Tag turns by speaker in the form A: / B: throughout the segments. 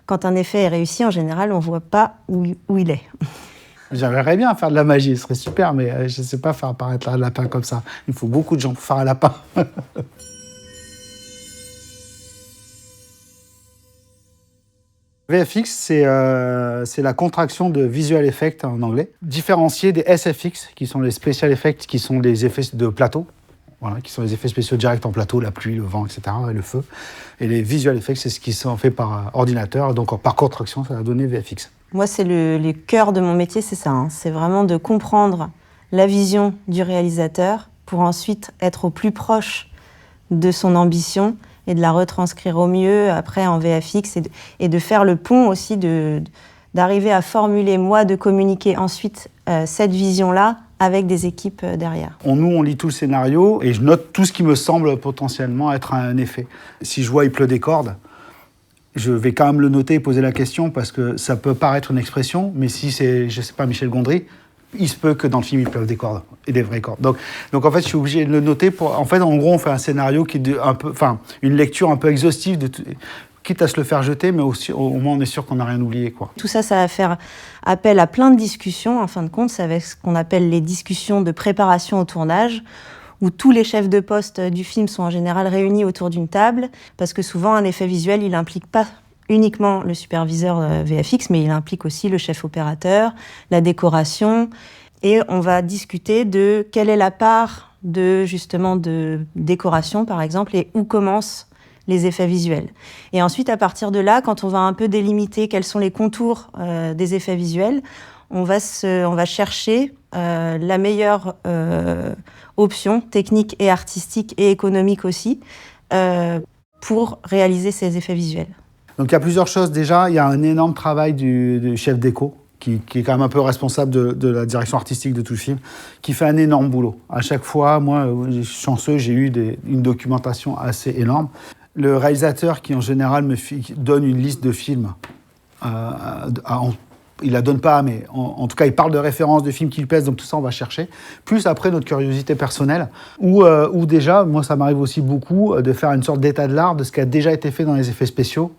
A: quand un effet est réussi, en général, on ne voit pas où il est.
B: J'aimerais bien faire de la magie, ce serait super, mais je ne sais pas faire apparaître un lapin comme ça. Il faut beaucoup de gens pour faire un lapin. VFX, c'est la contraction de Visual Effects en anglais, différencié des SFX, qui sont les Special Effects, qui sont les effets de plateau, voilà, qui sont les effets spéciaux directs en plateau, la pluie, le vent, etc., et le feu. Et les Visual Effects, c'est ce qui sont faits par ordinateur, donc par contraction, ça va donner VFX.
A: Moi, c'est le cœur de mon métier, c'est ça. C'est vraiment de comprendre la vision du réalisateur pour ensuite être au plus proche de son ambition et de la retranscrire au mieux après en VFX et de faire le pont aussi, d'arriver à formuler, moi, de communiquer ensuite cette vision-là avec des équipes derrière.
B: Nous, on lit tout le scénario et je note tout ce qui me semble potentiellement être un effet. Si je vois il pleut des cordes, je vais quand même le noter et poser la question parce que ça peut paraître une expression, mais si c'est, je sais pas, Michel Gondry, il se peut que dans le film, il pleuve des cordes, et des vraies cordes. Donc en fait, je suis obligé de le noter. En gros, on fait un scénario qui est une lecture un peu exhaustive, quitte à se le faire jeter, mais aussi, au moins, on est sûr qu'on n'a rien oublié, quoi.
A: Tout ça, ça va faire appel à plein de discussions. En fin de compte, c'est avec ce qu'on appelle les discussions de préparation au tournage, où tous les chefs de poste du film sont en général réunis autour d'une table, parce que souvent, un effet visuel, il n'implique pas uniquement le superviseur VFX, mais il implique aussi le chef opérateur, la décoration, et on va discuter de quelle est la part de décoration, par exemple, et où commencent les effets visuels. Et ensuite, à partir de là, quand on va un peu délimiter quels sont les contours des effets visuels, on va chercher la meilleure option technique et artistique et économique aussi pour réaliser ces effets visuels.
B: Donc il y a plusieurs choses. Déjà, il y a un énorme travail du chef déco, qui est quand même un peu responsable de la direction artistique de tout le film, qui fait un énorme boulot. À chaque fois, moi, je suis chanceux, j'ai eu une documentation assez énorme. Le réalisateur qui, en général, donne une liste de films, il la donne pas, mais en tout cas, il parle de références de films qui lui plaisent, donc tout ça, on va chercher. Plus après, notre curiosité personnelle, où déjà, moi, ça m'arrive aussi beaucoup de faire une sorte d'état de l'art de ce qui a déjà été fait dans les effets spéciaux,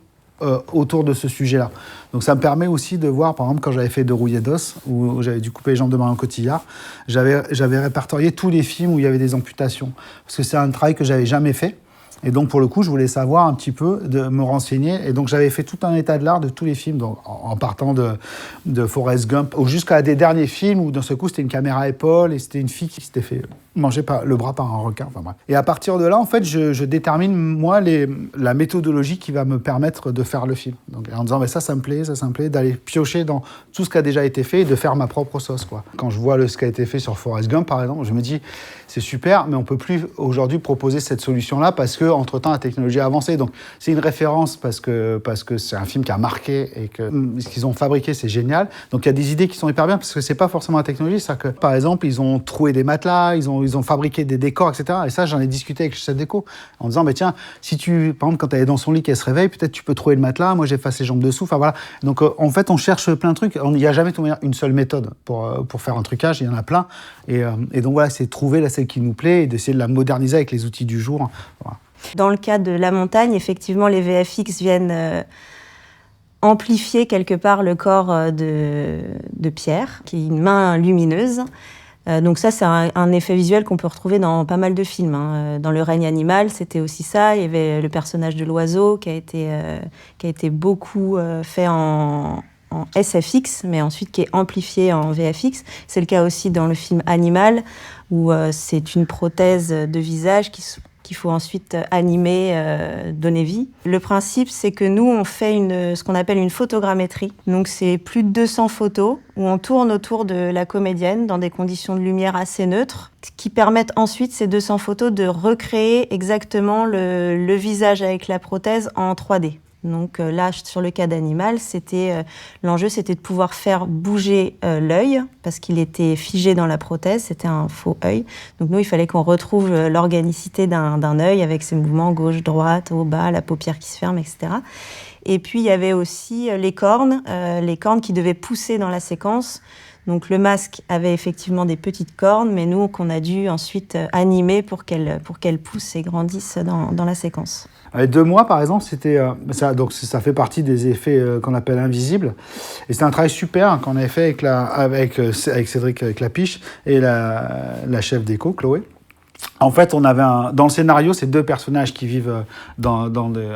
B: autour de ce sujet-là. Donc ça me permet aussi de voir, par exemple, quand j'avais fait De rouillé d'os, où j'avais dû couper les jambes de Marion Cotillard, j'avais répertorié tous les films où il y avait des amputations. Parce que c'est un travail que j'avais jamais fait. Et donc, pour le coup, je voulais savoir un petit peu, de me renseigner. Et donc, j'avais fait tout un état de l'art de tous les films, donc, en partant de Forrest Gump jusqu'à des derniers films où, d'un seul coup, c'était une caméra à épaule et c'était une fille qui s'était fait manger le bras par un requin. Enfin, bref. Et à partir de là, en fait, je détermine, moi, la méthodologie qui va me permettre de faire le film. Donc, en disant, mais ça me plaît, d'aller piocher dans tout ce qui a déjà été fait et de faire ma propre sauce, quoi. Quand je vois ce qui a été fait sur Forrest Gump, par exemple, je me dis, c'est super, mais on ne peut plus aujourd'hui proposer cette solution-là parce qu'entre-temps, la technologie a avancé. Donc, c'est une référence parce que c'est un film qui a marqué et que ce qu'ils ont fabriqué, c'est génial. Donc, il y a des idées qui sont hyper bien parce que ce n'est pas forcément la technologie. C'est-à-dire que, par exemple, ils ont troué des matelas, ils ont fabriqué des décors, etc. Et ça, j'en ai discuté avec cette déco en disant, mais tiens, si par exemple, quand elle est dans son lit, qu'elle se réveille, peut-être tu peux trouver le matelas. Moi, j'efface les jambes dessous. Enfin, voilà. Donc, en fait, on cherche plein de trucs. Il n'y a jamais une seule méthode pour faire un trucage. Il y en a plein. Et donc, voilà, c'est trouver celle qui nous plaît et d'essayer de la moderniser avec les outils du jour. Voilà.
A: Dans le cas de La Montagne, effectivement, les VFX viennent amplifier quelque part le corps de Pierre, qui est une main lumineuse. Donc ça, c'est un effet visuel qu'on peut retrouver dans pas mal de films. Dans Le règne animal, c'était aussi ça. Il y avait le personnage de l'oiseau qui a été beaucoup fait en SFX, mais ensuite qui est amplifié en VFX. C'est le cas aussi dans le film Animal, où c'est une prothèse de visage qu'il faut ensuite animer, donner vie. Le principe, c'est que nous, on fait ce qu'on appelle une photogrammétrie. Donc, c'est plus de 200 photos où on tourne autour de la comédienne dans des conditions de lumière assez neutres, qui permettent ensuite, ces 200 photos, de recréer exactement le visage avec la prothèse en 3D. Donc là, sur le cas d'Animal, l'enjeu, c'était de pouvoir faire bouger l'œil, parce qu'il était figé dans la prothèse, c'était un faux œil. Donc nous, il fallait qu'on retrouve l'organicité d'un œil avec ses mouvements gauche-droite, haut, bas, la paupière qui se ferme, etc. Et puis, il y avait aussi les cornes qui devaient pousser dans la séquence. Donc le masque avait effectivement des petites cornes, mais nous, qu'on a dû ensuite animer pour qu'elles poussent et grandissent dans la séquence.
B: Avec 2 mois, par exemple, donc ça fait partie des effets qu'on appelle invisibles. Et c'était un travail super qu'on avait fait avec Cédric Clapiche et la chef déco, Chloé. En fait, on avait dans le scénario, c'est 2 personnages qui vivent dans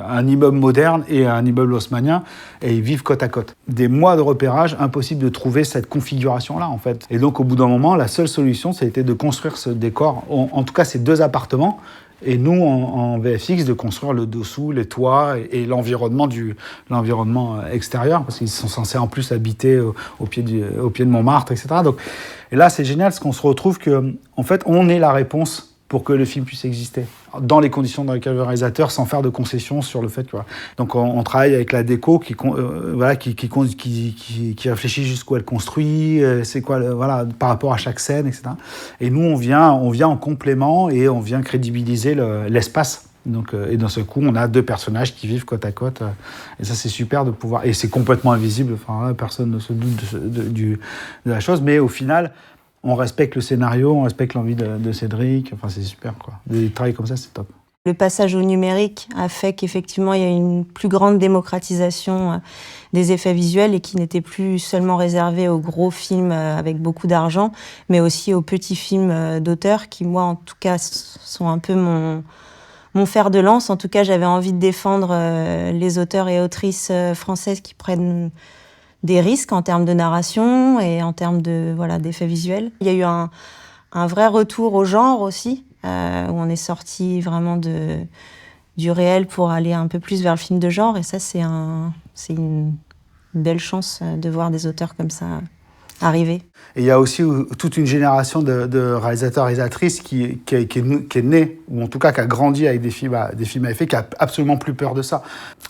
B: un immeuble moderne et un immeuble haussmannien, et ils vivent côte à côte. Des mois de repérage, impossible de trouver cette configuration-là, en fait. Et donc, au bout d'un moment, la seule solution, c'était de construire ce décor, en tout cas ces 2 appartements, et nous, en VFX, de construire le dessous, les toits et l'environnement extérieur, parce qu'ils sont censés en plus habiter au pied de Montmartre, etc. Donc, et là, c'est génial, parce qu'on se retrouve qu'en fait, on est la réponse pour que le film puisse exister, dans les conditions dans lesquelles le réalisateur, sans faire de concessions sur le fait que... Voilà. Donc on travaille avec la déco qui réfléchit jusqu'où elle construit, c'est quoi, par rapport à chaque scène, etc. Et nous, on vient en complément et on vient crédibiliser l'espace. Donc, et d'un seul coup, on a 2 personnages qui vivent côte à côte. Et ça, c'est super de pouvoir... Et c'est complètement invisible, personne ne se doute de la chose, mais au final... On respecte le scénario, on respecte l'envie de Cédric. Enfin, c'est super, quoi. Des travails comme ça, c'est top.
A: Le passage au numérique a fait qu'effectivement, il y a une plus grande démocratisation des effets visuels et qui n'était plus seulement réservé aux gros films avec beaucoup d'argent, mais aussi aux petits films d'auteur qui, moi, en tout cas, sont un peu mon fer de lance. En tout cas, j'avais envie de défendre les auteurs et autrices françaises qui prennent des risques en termes de narration et en termes d'effets visuels. Il y a eu un vrai retour au genre aussi, où on est sorti vraiment du réel pour aller un peu plus vers le film de genre. Et ça, c'est une belle chance de voir des auteurs comme ça arriver.
B: Et il y a aussi toute une génération de réalisateurs et réalisatrices qui est née, ou en tout cas qui a grandi avec des films à effet, qui a absolument plus peur de ça,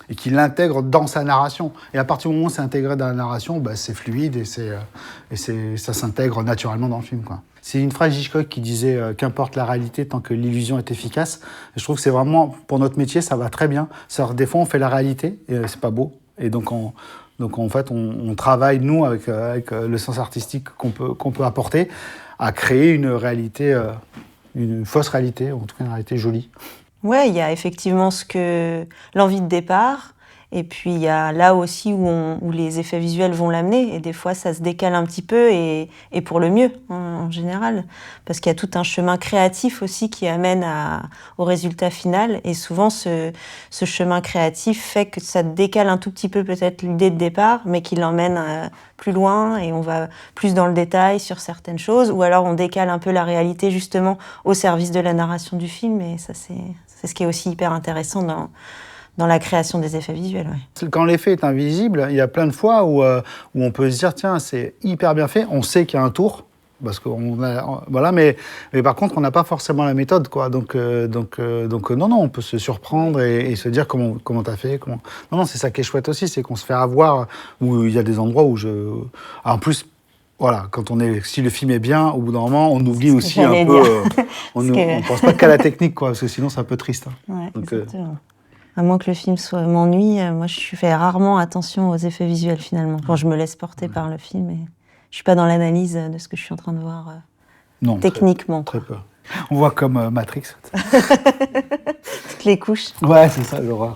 B: et qui l'intègre dans sa narration. Et à partir du moment où c'est intégré dans la narration, c'est fluide et ça s'intègre naturellement dans le film, quoi. C'est une phrase Hitchcock qui disait « Qu'importe la réalité tant que l'illusion est efficace ». Je trouve que c'est vraiment, pour notre métier, ça va très bien. Des fois, on fait la réalité et c'est pas beau. Et donc, en fait, on travaille, nous, avec le sens artistique qu'on peut apporter, à créer une réalité, une fausse réalité, ou en tout cas une réalité jolie.
A: Ouais, il y a effectivement l'envie de départ, et puis il y a là aussi où les effets visuels vont l'amener, et des fois ça se décale un petit peu, et pour le mieux, en général, parce qu'il y a tout un chemin créatif aussi qui amène au résultat final, et souvent ce chemin créatif fait que ça décale un tout petit peu peut-être l'idée de départ, mais qui l'emmène plus loin, et on va plus dans le détail sur certaines choses, ou alors on décale un peu la réalité justement au service de la narration du film, et ça c'est ce qui est aussi hyper intéressant dans la création des effets visuels. Ouais.
B: Quand l'effet est invisible, il y a plein de fois où on peut se dire tiens, c'est hyper bien fait, on sait qu'il y a un tour, parce que mais par contre on n'a pas forcément la méthode, quoi. Donc non, on peut se surprendre et se dire comment t'as fait, non, c'est ça qui est chouette aussi, c'est qu'on se fait avoir, où il y a des endroits où en plus, voilà, si le film est bien, au bout d'un moment, on oublie aussi un peu. On ne pense pas qu'à la technique, quoi, parce que sinon c'est un peu triste.
A: Ouais, exactement. À moins que le film m'ennuie, moi je fais rarement attention aux effets visuels finalement. Quand je me laisse porter par le film, et je suis pas dans l'analyse de ce que je suis en train de voir
B: non,
A: techniquement.
B: Très peu. On voit comme Matrix.
A: Toutes les couches.
B: Ouais, c'est ça, l'horreur.